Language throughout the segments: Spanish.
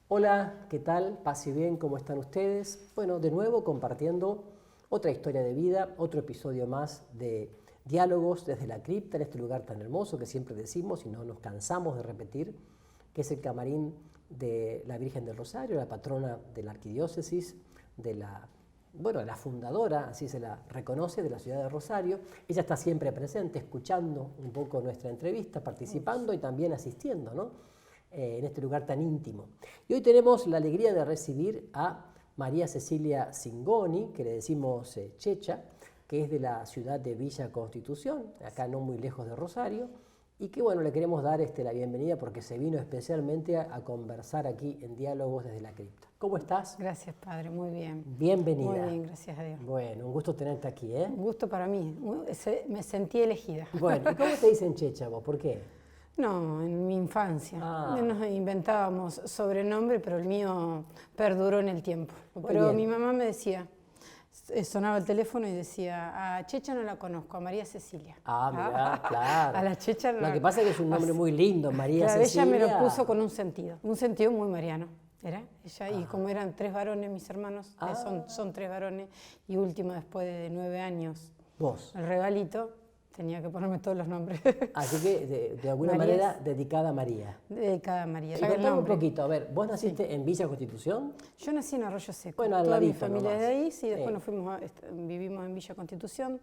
Hola, ¿qué tal? Paz y bien, ¿cómo están ustedes? Bueno, de nuevo compartiendo otra historia de vida, otro episodio más de Diálogos desde la Cripta, en este lugar tan hermoso que siempre decimos y no nos cansamos de repetir, que es el camarín de la Virgen del Rosario, la patrona de la arquidiócesis, la fundadora, así se la reconoce, de la ciudad de Rosario. Ella está siempre presente, escuchando un poco nuestra entrevista, participando y también asistiendo, ¿no? En este lugar tan íntimo. Y hoy tenemos la alegría de recibir a María Cecilia Cingoni, que le decimos Checha, que es de la ciudad de Villa Constitución, acá no muy lejos de Rosario, y que bueno, le queremos dar la bienvenida porque se vino especialmente a conversar aquí en Diálogos desde la Cripta. ¿Cómo estás? Gracias, Padre, muy bien. Bienvenida. Muy bien, gracias a Dios. Bueno, un gusto tenerte aquí, ¿eh? Un gusto para mí, me sentí elegida. Bueno, ¿y cómo te dicen Checha vos? ¿Por qué? No, en mi infancia. Ah. Nos inventábamos sobrenombre, pero el mío perduró en el tiempo. Pero mi mamá me decía, sonaba el teléfono y decía, a Checha no la conozco, a María Cecilia. Ah, mira, claro. A la Checha no. Lo que pasa es que es un nombre muy lindo, María claro, Cecilia. Ella me lo puso con un sentido muy mariano. Era ella, y como eran 3 varones mis hermanos, son 3 varones, y último después de 9 años, vos. El regalito, tenía que ponerme todos los nombres. Así que de alguna manera dedicada a María. Dedicada a María. Y contame un poquito, a ver, ¿vos naciste en Villa Constitución? Yo nací en Arroyo Seco. Bueno, al toda mi ladito familia nomás. es de ahí, sí, después vivimos en Villa Constitución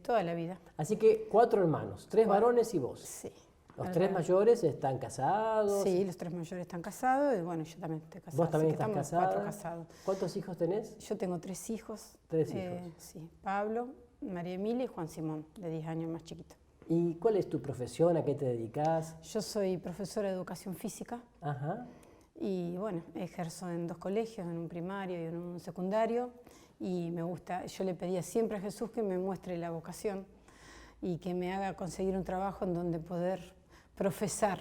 toda la vida. Así que 4 hermanos, 3 varones y vos. Sí. Los 3 mayores están casados. Sí, los 3 mayores están casados y bueno, yo también estoy casada. ¿Vos también estás casada? 4 casados. ¿Cuántos hijos tenés? Yo tengo 3 hijos. 3 hijos. Sí, Pablo, María Emilia y Juan Simón, de 10 años más chiquito. ¿Y cuál es tu profesión? ¿A qué te dedicas? Yo soy profesora de educación física. Ajá. Y bueno, ejerzo en 2 colegios, en un primario y en un secundario. Y me gusta, yo le pedía siempre a Jesús que me muestre la vocación y que me haga conseguir un trabajo en donde poder profesar.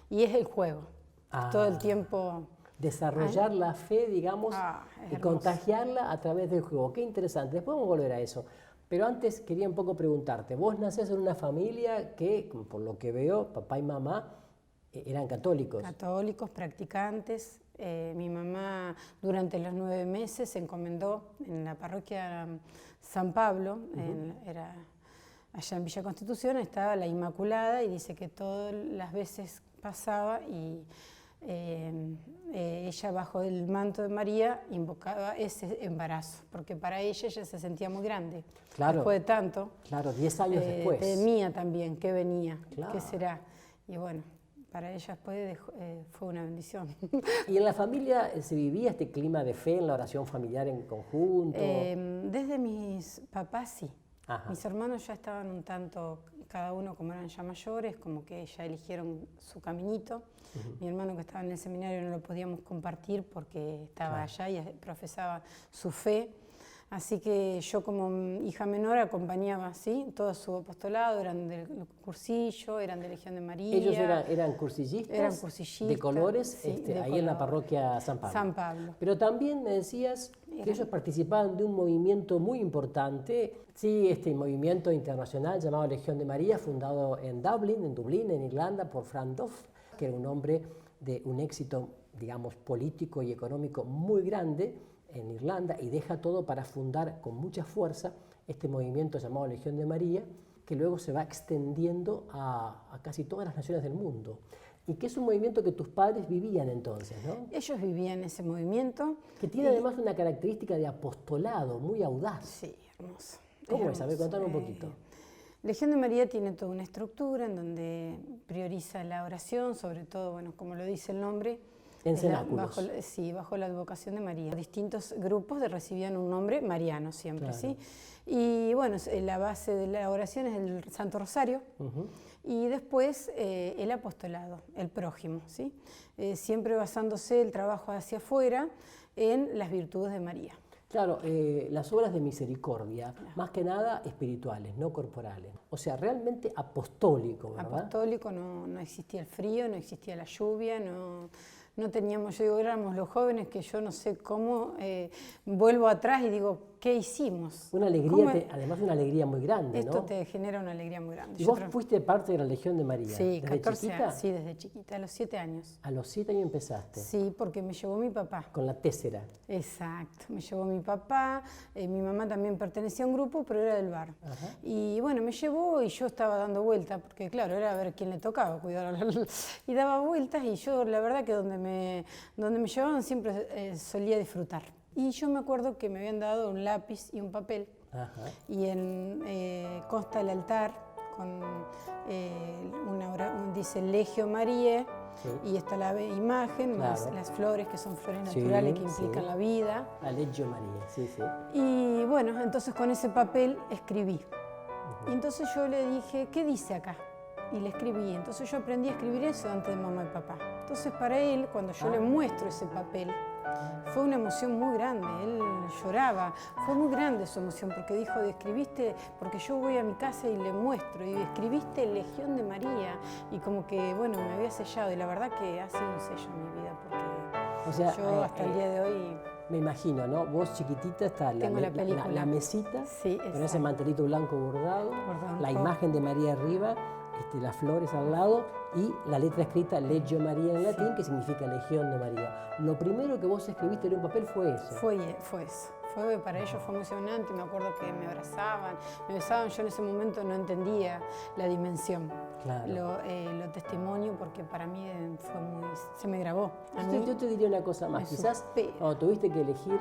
Y es el juego. Todo el tiempo. Desarrollar la fe, digamos, y contagiarla a través del juego. Qué interesante. Después vamos a volver a eso. Pero antes quería un poco preguntarte. Vos nacés en una familia que, por lo que veo, papá y mamá eran católicos. Católicos, practicantes. Mi mamá durante los 9 meses se encomendó en la parroquia San Pablo, era allá en Villa Constitución, estaba la Inmaculada y dice que todas las veces pasaba y ella bajo el manto de María invocaba ese embarazo, porque para ella se sentía muy grande. Claro. Después de tanto. Claro, 10 años después. Temía también, ¿qué venía? Claro. ¿Qué será? Y bueno, para ella después fue una bendición. ¿Y en la familia se vivía este clima de fe en la oración familiar en conjunto? Desde mis papás sí. Ajá. Mis hermanos ya estaban un tanto, cada uno como eran ya mayores, como que ya eligieron su caminito. Mi hermano que estaba en el seminario no lo podíamos compartir porque estaba allá y profesaba su fe. Así que yo como hija menor acompañaba, ¿sí? Todo su apostolado, eran del cursillo, eran de Legión de María. ¿Ellos eran cursillistas? Eran cursillistas. ¿De colores? Sí, ahí en la parroquia San Pablo. San Pablo. Pero también me decías que ellos participaban de un movimiento muy importante, sí, este movimiento internacional llamado Legión de María, fundado en Dublín, en Irlanda, por Fran Duff, que era un hombre de un éxito, digamos, político y económico muy grande en Irlanda, y deja todo para fundar con mucha fuerza este movimiento llamado Legión de María, que luego se va extendiendo a casi todas las naciones del mundo. Y que es un movimiento que tus padres vivían entonces, ¿no? Ellos vivían ese movimiento. Que tiene además una característica de apostolado muy audaz. Sí, hermoso. ¿Cómo es? A ver, contanos un poquito. Legión de María tiene toda una estructura en donde prioriza la oración, sobre todo, bueno, como lo dice el nombre, en cenáculos. Bajo la advocación de María. Distintos grupos recibían un nombre mariano siempre, claro. ¿sí? Y bueno, la base de la oración es el Santo Rosario, y después el apostolado, el prójimo, ¿sí? Siempre basándose el trabajo hacia afuera en las virtudes de María. Claro, las obras de misericordia, más que nada espirituales, no corporales. O sea, realmente apostólico, ¿verdad? Apostólico, no existía el frío, no existía la lluvia, no teníamos, yo digo, éramos los jóvenes que yo no sé cómo, vuelvo atrás y digo, ¿qué hicimos? Una alegría, además una alegría muy grande, Esto ¿no? te genera una alegría muy grande. ¿Y vos fuiste parte de la Legión de María? Sí, ¿Desde 14 chiquita? años, sí, desde chiquita, a los 7 años. A los 7 años empezaste. Sí, porque me llevó mi papá. Con la tésera. Exacto, me llevó mi papá, mi mamá también pertenecía a un grupo, pero era del bar. Ajá. Y bueno, me llevó y yo estaba dando vueltas, porque claro, era a ver quién le tocaba cuidar. Y daba vueltas y yo la verdad que donde me llevaban siempre solía disfrutar. Y yo me acuerdo que me habían dado un lápiz y un papel. Ajá. Y consta el altar con dice Legio María. Sí. Y está la imagen, claro, más las flores, que son flores naturales, sí, que implican, sí, la vida. La Legio María, sí, sí. Y bueno, entonces con ese papel escribí. Y entonces yo le dije, ¿qué dice acá? Y le escribí. Entonces yo aprendí a escribir eso antes de mamá y papá. Entonces para él, cuando yo le muestro ese papel, fue una emoción muy grande, él lloraba, fue muy grande su emoción porque dijo, escribiste, porque yo voy a mi casa y le muestro, y escribiste Legión de María, y como que, bueno, me había sellado, y la verdad que ha sido un sello en mi vida, porque, o sea, yo hasta el día de hoy... Me imagino, ¿no? Vos chiquitita está la mesita, sí, con ese mantelito blanco bordado, la imagen de María arriba, las flores al lado y la letra escrita Legio María en latín, que significa Legión de María. Lo primero que vos escribiste en un papel fue eso. Fue eso. Para ellos fue emocionante, me acuerdo que me abrazaban, me besaban, yo en ese momento no entendía la dimensión, claro, lo testimonio, porque para mí se me grabó. Yo te diría una cosa más, quizás cuando tuviste que elegir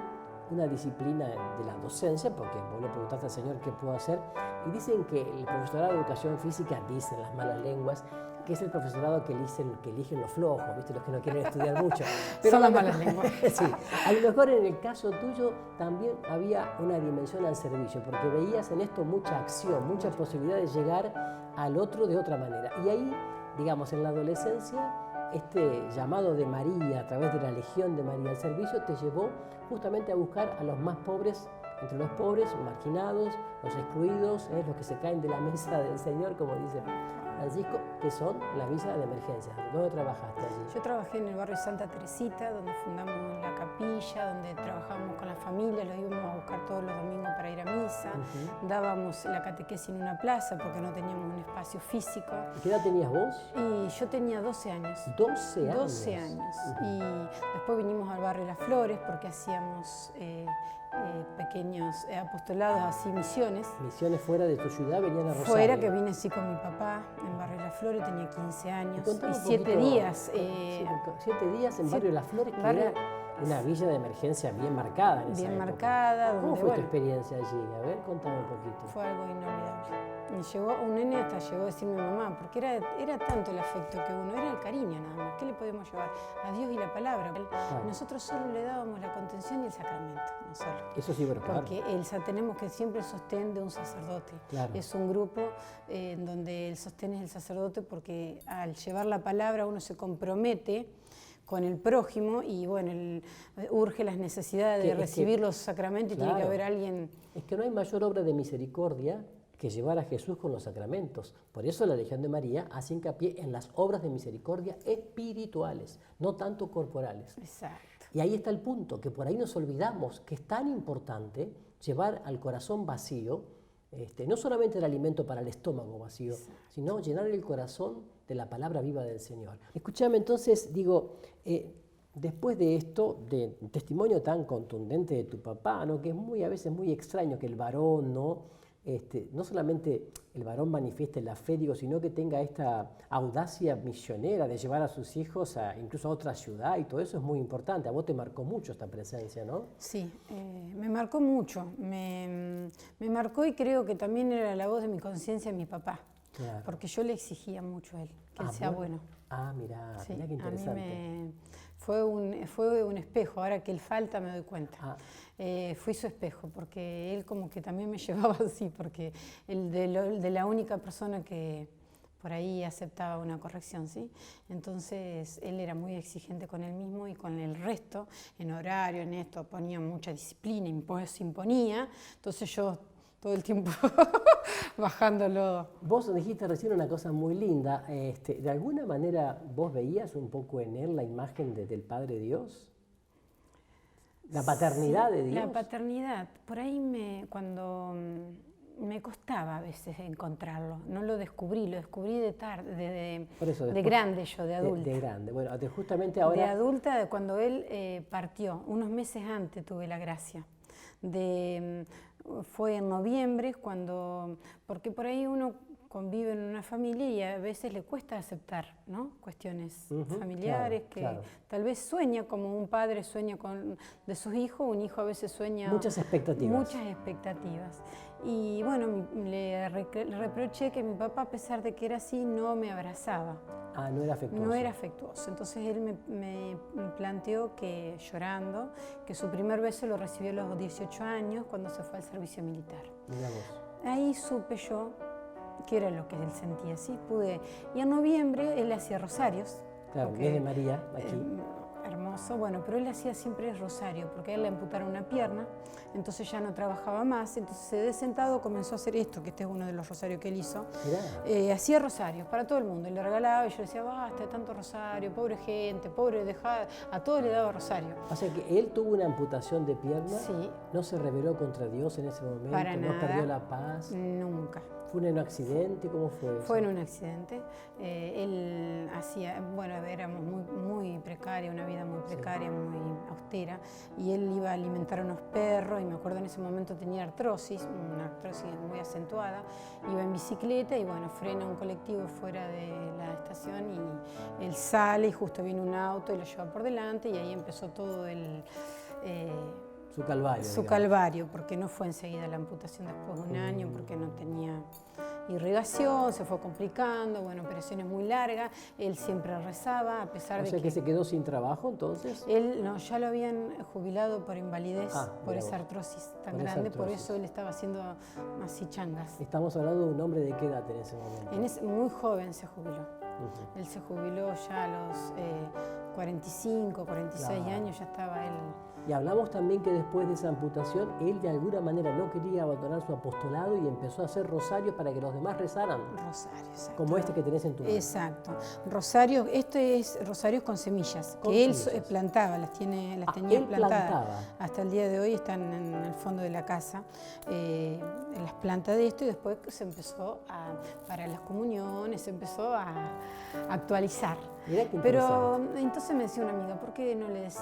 una disciplina de la docencia, porque vos le preguntaste al Señor qué puedo hacer, y dicen que el profesorado de educación física, dicen las malas lenguas, que es el profesorado que eligen los flojos, ¿viste? Los que no quieren estudiar mucho. Pero son las malas lenguas. Sí, a lo mejor en el caso tuyo también había una dimensión al servicio, porque veías en esto mucha acción, mucha posibilidad de llegar al otro de otra manera. Y ahí, digamos, en la adolescencia, este llamado de María a través de la Legión de María al servicio te llevó justamente a buscar a los más pobres, entre los pobres, marginados, los excluidos, los que se caen de la mesa del Señor, como dice Francisco, que son la visa de emergencia. ¿Dónde trabajaste allí? Yo trabajé en el barrio Santa Teresita, donde fundamos la capilla, donde trabajábamos con la familia, los íbamos a buscar todos los domingos para ir a misa, dábamos la catequesis en una plaza porque no teníamos un espacio físico. ¿Qué edad tenías vos? Y yo tenía 12 años. 12 años. 12 años. Y después vinimos al barrio Las Flores porque hacíamos pequeños apostolados, así misiones. Misiones fuera de tu ciudad, venían a Rosario. Fuera, que vine sí con mi papá en barrio Las Flores, tenía 15 años y 7 días. 7 días en barrio Las Flores, que era una villa de emergencia bien marcada en esa época. Bien marcada. ¿Cómo fue tu experiencia allí? A ver, contame un poquito. Fue algo inolvidable. Me llegó, un nene hasta llegó a decirme mamá, porque era tanto el afecto que uno, era el cariño nada más. ¿Qué le podemos llevar? A Dios y la palabra. Claro. Nosotros solo le dábamos la contención y el sacramento, no solo. Eso sí, pero claro. Porque tenemos que siempre el sostén de un sacerdote. Claro. Es un grupo en donde el sostén es el sacerdote, porque al llevar la palabra uno se compromete con el prójimo y bueno, urge las necesidades de recibir los sacramentos y claro, tiene que haber alguien... Es que no hay mayor obra de misericordia que llevar a Jesús con los sacramentos. Por eso la Legión de María hace hincapié en las obras de misericordia espirituales, no tanto corporales. Exacto. Y ahí está el punto, que por ahí nos olvidamos que es tan importante llevar al corazón vacío, no solamente el alimento para el estómago vacío, exacto, sino llenar el corazón de la palabra viva del Señor. Escúchame, entonces, digo, después de esto, de un testimonio tan contundente de tu papá, ¿no? Que es a veces muy extraño que el varón, no solamente el varón manifieste la fe, sino que tenga esta audacia misionera de llevar a sus hijos incluso a otra ciudad, y todo eso es muy importante. A vos te marcó mucho esta presencia, ¿no? Sí, me marcó mucho. Me marcó, y creo que también era la voz de mi conciencia de mi papá. Claro. Porque yo le exigía mucho a él, que él sea bueno. Mirá, sí, mirá qué interesante. A mí fue un espejo, ahora que él falta me doy cuenta. Fui su espejo, porque él como que también me llevaba así, porque de la única persona que por ahí aceptaba una corrección, ¿sí? Entonces él era muy exigente con él mismo y con el resto, en horario, en esto, ponía mucha disciplina, imponía, entonces yo todo el tiempo bajándolo. Vos dijiste recién una cosa muy linda, ¿de alguna manera vos veías un poco en él la imagen del Padre Dios? La paternidad de Dios. La paternidad, por ahí cuando me costaba a veces encontrarlo, no lo descubrí de tarde, de grande yo, de adulta. De grande, bueno, justamente ahora... De adulta, de cuando él partió, unos meses antes tuve la gracia. Fue en noviembre porque por ahí uno convive en una familia y a veces le cuesta aceptar, ¿no? Cuestiones familiares, claro. Tal vez sueña como un padre sueña de sus hijos, un hijo a veces sueña... Muchas expectativas. Muchas expectativas. Y bueno, le reproché que mi papá, a pesar de que era así, no me abrazaba. Ah, no era afectuoso. No era afectuoso. Entonces él me planteó que, llorando, que su primer beso lo recibió a los 18 años cuando se fue al servicio militar. Mirá vos. Ahí supe yo qué era lo que él sentía, ¿sí? Y en noviembre él hacía rosarios. Claro, mes de María, aquí. Hermoso, bueno, pero él hacía siempre rosario, porque a él le amputaron una pierna, entonces ya no trabajaba más, entonces de sentado comenzó a hacer esto, que este es uno de los rosarios que él hizo. Hacía rosarios para todo el mundo, y le regalaba, y yo decía, basta de tanto rosario, pobre gente, a todos le daba rosario. O sea que él tuvo una amputación de pierna, sí. No se rebeló contra Dios en ese momento, para no nada, perdió la paz. Nunca. ¿Fue en un accidente? ¿Cómo fue eso? Fue en un accidente. Él éramos muy precarios, una vida muy precaria, muy austera, y él iba a alimentar a unos perros, y me acuerdo en ese momento tenía artrosis, una artrosis muy acentuada, iba en bicicleta y bueno, frena un colectivo fuera de la estación y él sale y justo viene un auto y lo lleva por delante y ahí empezó todo su calvario. Su calvario, porque no fue enseguida la amputación después de un año, porque no tenía irrigación, se fue complicando, bueno, operaciones muy largas, él siempre rezaba, a pesar de que... O sea que se quedó sin trabajo entonces. Él, no, ya lo habían jubilado por invalidez, por esa artrosis tan grande, por eso él estaba haciendo así changas. Estamos hablando de un hombre de qué edad en ese momento. Muy joven se jubiló. Él se jubiló ya a los 45, 46 años, ya estaba él... Y hablamos también que después de esa amputación, él de alguna manera no quería abandonar su apostolado y empezó a hacer rosarios para que los demás rezaran. Rosarios, exacto. Como este que tenés en tu mano. Exacto. Rosarios, este es rosarios con semillas, que él plantaba, las tenía plantadas. Plantaba. Hasta el día de hoy están en el fondo de la casa, las plantas de esto, y después se empezó para las comuniones, se empezó a actualizar. Mirá qué Pero entonces me decía una amiga, ¿por qué no le decís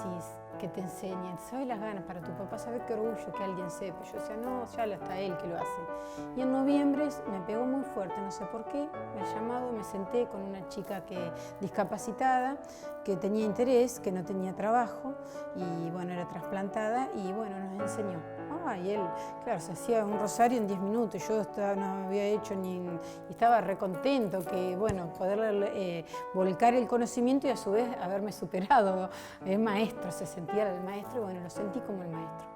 que te enseñen? ¿Sabes las ganas para tu papá? ¿Sabes qué orgullo que alguien sepa? Yo decía, no, ya está él que lo hace. Y en noviembre me pegó muy fuerte, no sé por qué, el llamado, me senté con una chica discapacitada, que tenía interés, que no tenía trabajo, y bueno, era trasplantada, y bueno, nos enseñó. Y él, claro, se hacía un rosario en 10 minutos, yo no había hecho y estaba recontento que, bueno, poder volcar el conocimiento y a su vez haberme superado. Es maestro, se sentía el maestro, y bueno, lo sentí como el maestro.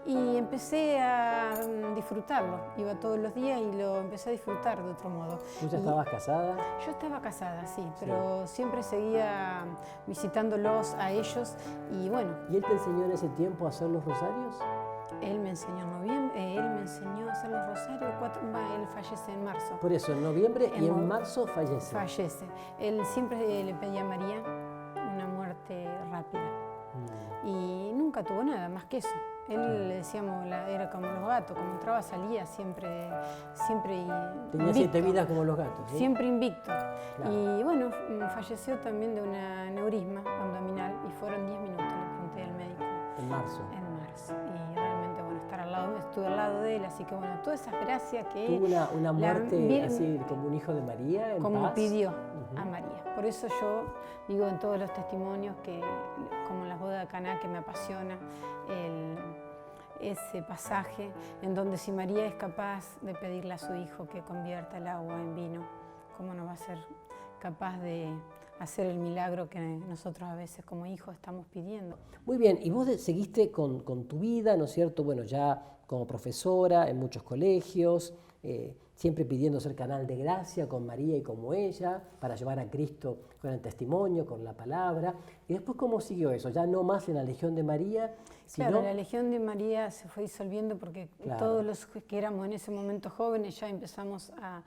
Y empecé a disfrutarlo, iba todos los días y lo empecé a disfrutar de otro modo. ¿Tú ya estabas casada? Yo estaba casada, sí, pero siempre seguía visitándolos a ellos y bueno. ¿Y él te enseñó en ese tiempo a hacer los rosarios? Él me enseñó en noviembre, él me enseñó a hacer los rosarios, él fallece en marzo. Por eso, en noviembre y en marzo fallece. Fallece. Él siempre le pedía a María una muerte rápida y nunca tuvo nada más que eso. Él, le decíamos, era como los gatos, como entraba, salía, siempre Tenía invicto. 7 vidas como los gatos, ¿sí? Siempre invicto. Claro. Y bueno, falleció también de un aneurisma abdominal y fueron 10 minutos, le pregunté al médico. En marzo. En marzo. Y realmente, bueno, estuve al lado de él, así que bueno, todas esas gracias que... Tuvo una muerte así como un hijo de María, en como paz. Pidió a María. Por eso yo digo en todos los testimonios, como en las bodas de Caná, que me apasiona ese pasaje en donde si María es capaz de pedirle a su hijo que convierta el agua en vino, ¿cómo no va a ser capaz de hacer el milagro que nosotros a veces como hijos estamos pidiendo? Muy bien, y vos seguiste con tu vida, ¿no es cierto? Bueno, ya como profesora en muchos colegios, siempre pidiendo ser canal de gracia con María y como ella, para llevar a Cristo con el testimonio, con la palabra. Y después, ¿cómo siguió eso? Ya no más en la Legión de María, sino... Claro, la Legión de María se fue disolviendo porque todos los que éramos en ese momento jóvenes ya empezamos a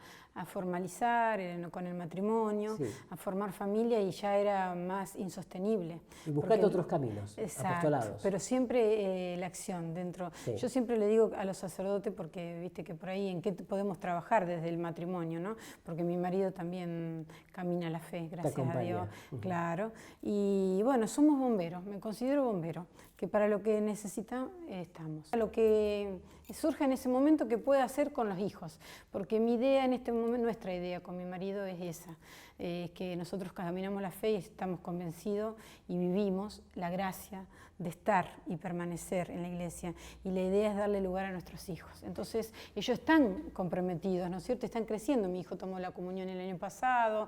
formalizar con el matrimonio, a formar familia y ya era más insostenible. Y buscarte otros caminos, apostolados. Pero siempre la acción dentro. Sí. Yo siempre le digo a los sacerdotes, porque viste que por ahí en qué podemos trabajar desde el matrimonio, ¿no? Porque mi marido también camina la fe, gracias a Dios. Claro. Y bueno, somos bomberos, me considero bombero, que para lo que necesita estamos. Lo que surge en ese momento que pueda hacer con los hijos, porque mi idea en este momento, nuestra idea con mi marido es esa, que nosotros caminamos la fe y estamos convencidos y vivimos la gracia de estar y permanecer en la iglesia, y la idea es darle lugar a nuestros hijos. Entonces ellos están comprometidos, ¿no es cierto? Están creciendo. Mi hijo tomó la comunión el año pasado,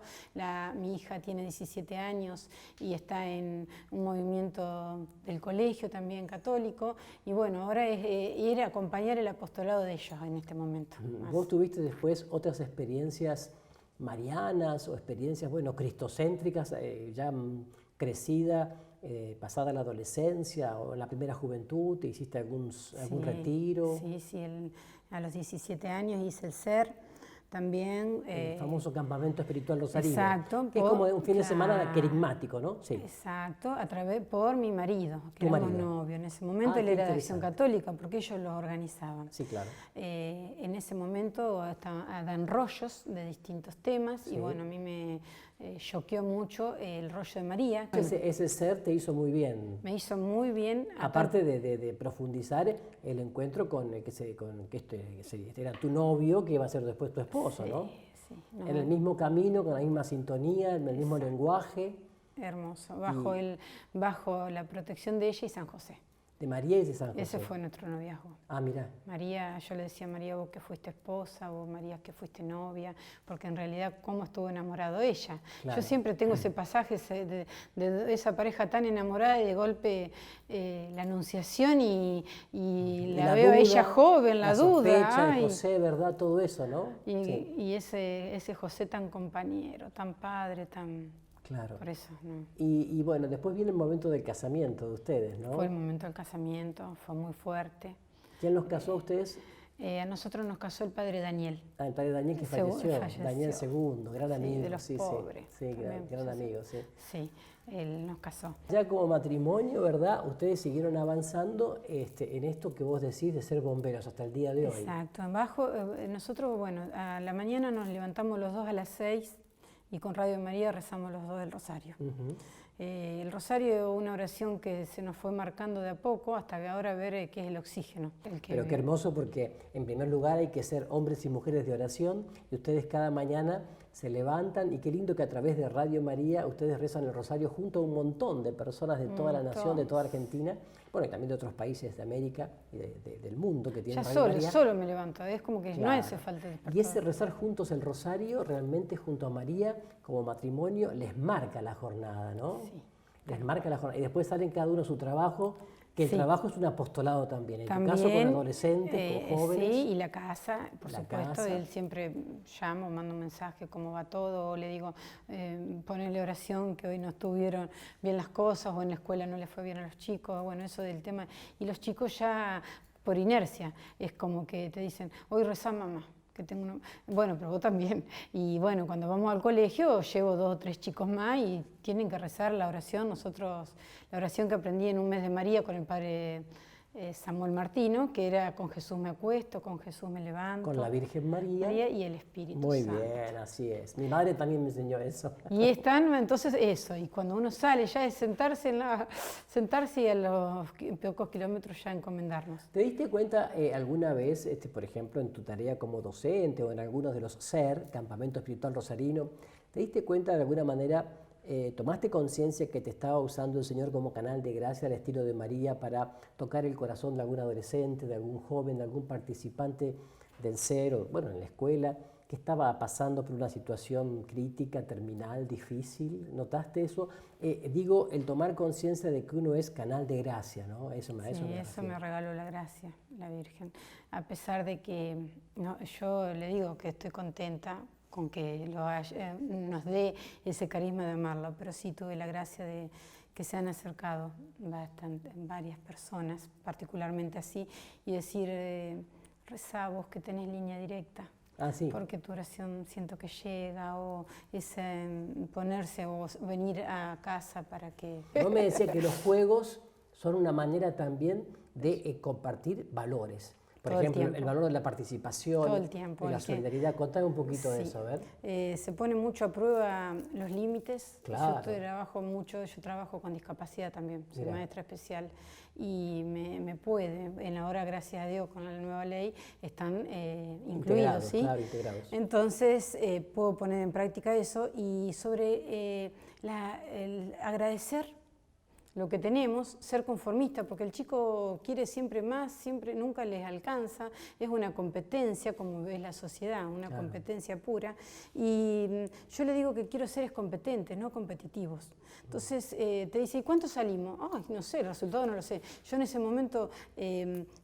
mi hija tiene 17 años y está en un movimiento del colegio también católico, y bueno, ahora es ir a acompañar el apostolado de ellos en este momento. ¿Vos tuviste después otras experiencias marianas o experiencias, bueno, cristocéntricas, ya crecida, pasada la adolescencia o en la primera juventud? ¿Te hiciste algún retiro? Sí, a los 17 años hice el SER. También... el famoso campamento espiritual rosarino. Exacto. Que es como un fin de semana querigmático, ¿no? Sí. Exacto, por mi marido, que éramos novios. En ese momento él era de Acción Católica, porque ellos lo organizaban. Sí, claro. En ese momento dan rollos de distintos temas, sí. Y bueno, a mí me choqueó mucho el rollo de María. Ese ser te hizo muy bien. Me hizo muy bien. Aparte de profundizar el encuentro con que era tu novio, que iba a ser después tu esposo, sí, ¿no? Sí. No. En el mismo camino, con la misma sintonía, en el mismo lenguaje. Hermoso, bajo la protección de ella y San José. De María y de San José. Ese fue nuestro noviazgo. Ah, mira. María, yo le decía a María, vos que fuiste esposa, vos María que fuiste novia, porque en realidad cómo estuvo enamorado ella. Claro. Yo siempre tengo ese pasaje de esa pareja tan enamorada y de golpe la anunciación y la veo a ella joven, la duda. Sospecha, José, ¿verdad? Todo eso, ¿no? Y ese José tan compañero, tan padre, tan... Claro. Por eso, ¿no? Y bueno, después viene el momento del casamiento de ustedes, ¿no? Fue el momento del casamiento, fue muy fuerte. ¿Quién los casó a ustedes? A nosotros nos casó el padre Daniel. Ah, el padre Daniel que falleció. Daniel II, gran amigo. De los pobres. Sí, gran amigo, sí. Sí, él nos casó. Ya como matrimonio, ¿verdad? Ustedes siguieron avanzando en esto que vos decís de ser bomberos hasta el día de hoy. Exacto. Nosotros, bueno, a la mañana nos levantamos los dos a las 6 y con Radio María rezamos los dos el rosario. El rosario es una oración que se nos fue marcando de a poco hasta que ahora ver qué es el oxígeno. Pero qué hermoso, porque en primer lugar hay que ser hombres y mujeres de oración, y ustedes cada mañana se levantan, y qué lindo que a través de Radio María ustedes rezan el rosario junto a un montón de personas de toda la nación, de toda Argentina, bueno, y también de otros países de América y del mundo que tienen Radio María. Solo me levanto, es como que no hace falta despertar. Y ese rezar juntos el rosario, realmente junto a María, como matrimonio, les marca la jornada, ¿no? Sí. Les marca la jornada. Y después salen cada uno a su trabajo, que el trabajo es un apostolado también. En tu caso con adolescentes, con jóvenes. Sí, y la casa, por supuesto. Él siempre llama, manda un mensaje, cómo va todo, o le digo, ponele oración, que hoy no estuvieron bien las cosas, o en la escuela no les fue bien a los chicos, bueno, eso del tema. Y los chicos ya, por inercia, es como que te dicen, hoy rezá mamá. Que tengo bueno, pero vos también. Y bueno, cuando vamos al colegio llevo 2 o 3 chicos más y tienen que rezar la oración. Nosotros, la oración que aprendí en un mes de María con el padre Samuel Martino, que era con Jesús me acuesto, con Jesús me levanto. Con la Virgen María. Y el Espíritu Santo. Muy bien, así es. Mi madre también me enseñó eso. Y están, entonces eso, y cuando uno sale ya es sentarse y a los pocos kilómetros ya encomendarnos. ¿Te diste cuenta alguna vez, por ejemplo, en tu tarea como docente o en algunos de los SER, Campamento Espiritual Rosarino, te diste cuenta de alguna manera, tomaste conciencia que te estaba usando el Señor como canal de gracia al estilo de María para tocar el corazón de algún adolescente, de algún joven, de algún participante del SER o, bueno, en la escuela, que estaba pasando por una situación crítica, terminal, difícil. ¿Notaste eso? Digo, el tomar conciencia de que uno es canal de gracia, ¿no? Eso me regaló la gracia, la Virgen. A pesar de que yo le digo que estoy contenta con que nos dé ese carisma de amarlo, pero sí tuve la gracia de que se han acercado varias personas, particularmente así, y decir, rezá vos que tenés línea directa. Ah, sí. Porque tu oración siento que llega, o ese ponerse o venir a casa para que... No me decía que los juegos son una manera también de compartir valores. Por ejemplo, el valor de la participación, todo el tiempo, de la solidaridad. Contame un poquito de eso, a ver. Se pone mucho a prueba los límites. Claro. Yo trabajo con discapacidad también, soy maestra especial, y me puede, en la hora, gracias a Dios, con la nueva ley, están incluidos, ¿sí? Claro, integrados. Entonces, puedo poner en práctica eso, y sobre el agradecer lo que tenemos, ser conformista, porque el chico quiere siempre más, nunca les alcanza, es una competencia, como es la sociedad, una competencia pura, y yo le digo que quiero seres competentes, no competitivos. Entonces te dice, ¿y cuánto salimos? Ay, no sé, el resultado no lo sé. Yo en ese momento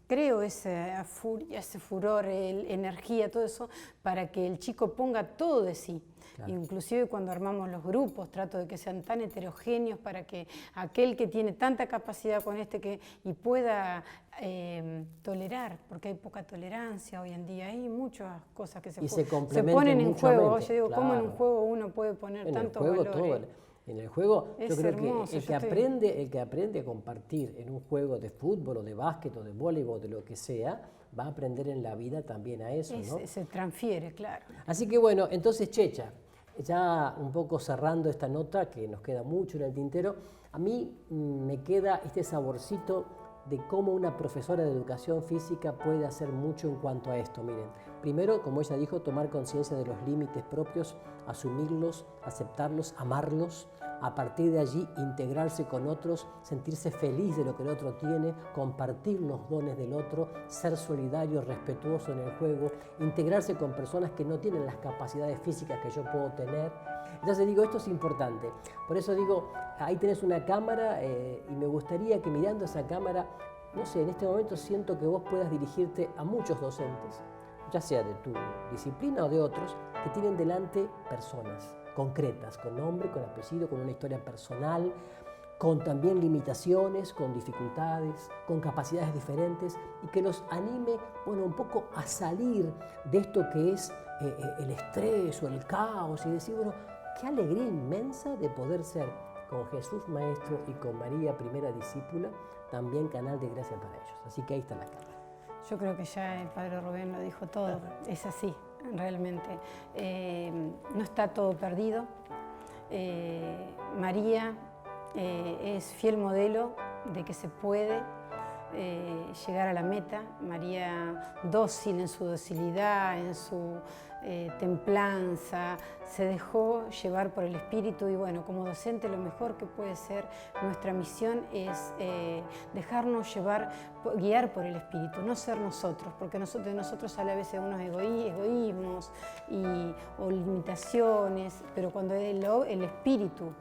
creo esa furia, ese furor, energía, todo eso, para que el chico ponga todo de sí. Claro. Inclusive cuando armamos los grupos trato de que sean tan heterogéneos para que aquel que tiene tanta capacidad con y pueda tolerar, porque hay poca tolerancia hoy en día, hay muchas cosas que se ponen en juego. Yo digo, ¿cómo en un juego uno puede poner tantos valores? En el juego, yo creo que el que aprende a compartir en un juego de fútbol o de básquet o de voleibol, de lo que sea, va a aprender en la vida también a eso, ¿no? Se transfiere, claro. Así que bueno, entonces Checha, ya un poco cerrando esta nota, que nos queda mucho en el tintero, a mí me queda este saborcito de cómo una profesora de educación física puede hacer mucho en cuanto a esto. Miren, primero, como ella dijo, tomar conciencia de los límites propios, asumirlos, aceptarlos, amarlos, a partir de allí integrarse con otros, sentirse feliz de lo que el otro tiene, compartir los dones del otro, ser solidario, respetuoso en el juego, integrarse con personas que no tienen las capacidades físicas que yo puedo tener. Entonces digo, esto es importante. Por eso digo, ahí tenés una cámara y me gustaría que mirando esa cámara, no sé, en este momento siento que vos puedas dirigirte a muchos docentes, ya sea de tu disciplina o de otros, que tienen delante personas concretas, con nombre, con apellido, con una historia personal, con también limitaciones, con dificultades, con capacidades diferentes, y que los anime, bueno, un poco a salir de esto que es el estrés o el caos, y decir, bueno, qué alegría inmensa de poder ser con Jesús Maestro y con María Primera Discípula, también canal de gracia para ellos. Así que ahí está la cámara. Yo creo que ya el Padre Rubén lo dijo todo, es así, realmente. No está todo perdido. María es fiel modelo de que se puede llegar a la meta. María, dócil en su docilidad, en su templanza, se dejó llevar por el Espíritu, y bueno, como docente lo mejor que puede ser nuestra misión es dejarnos guiar por el Espíritu, no ser nosotros, porque de nosotros sale a veces unos egoísmos o limitaciones, pero cuando el Espíritu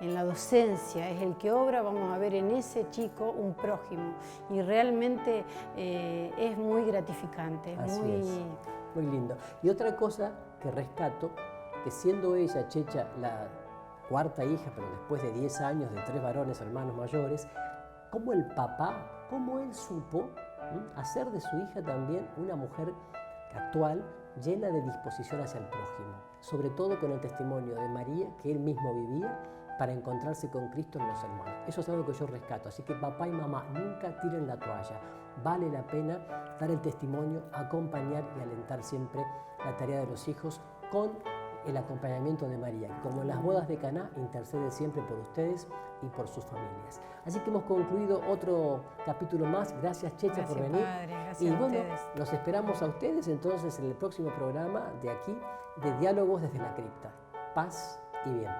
en la docencia es el que obra, vamos a ver en ese chico un prójimo, y realmente es muy gratificante. Muy lindo. Y otra cosa que rescato, que siendo ella, Checha, la cuarta hija, pero después de 10 años de 3 varones hermanos mayores, cómo el papá, cómo él supo hacer de su hija también una mujer actual, llena de disposición hacia el prójimo, sobre todo con el testimonio de María, que él mismo vivía, para encontrarse con Cristo en los hermanos. Eso es algo que yo rescato. Así que papá y mamá, nunca tiren la toalla. Vale la pena dar el testimonio, acompañar y alentar siempre la tarea de los hijos con el acompañamiento de María, que como en las bodas de Caná, intercede siempre por ustedes y por sus familias. Así que hemos concluido otro capítulo más. Gracias, Checha, por venir. Padre, gracias y a bueno, ustedes. los esperamos a ustedes entonces en el próximo programa de aquí, de Diálogos desde la Cripta. Paz y bien.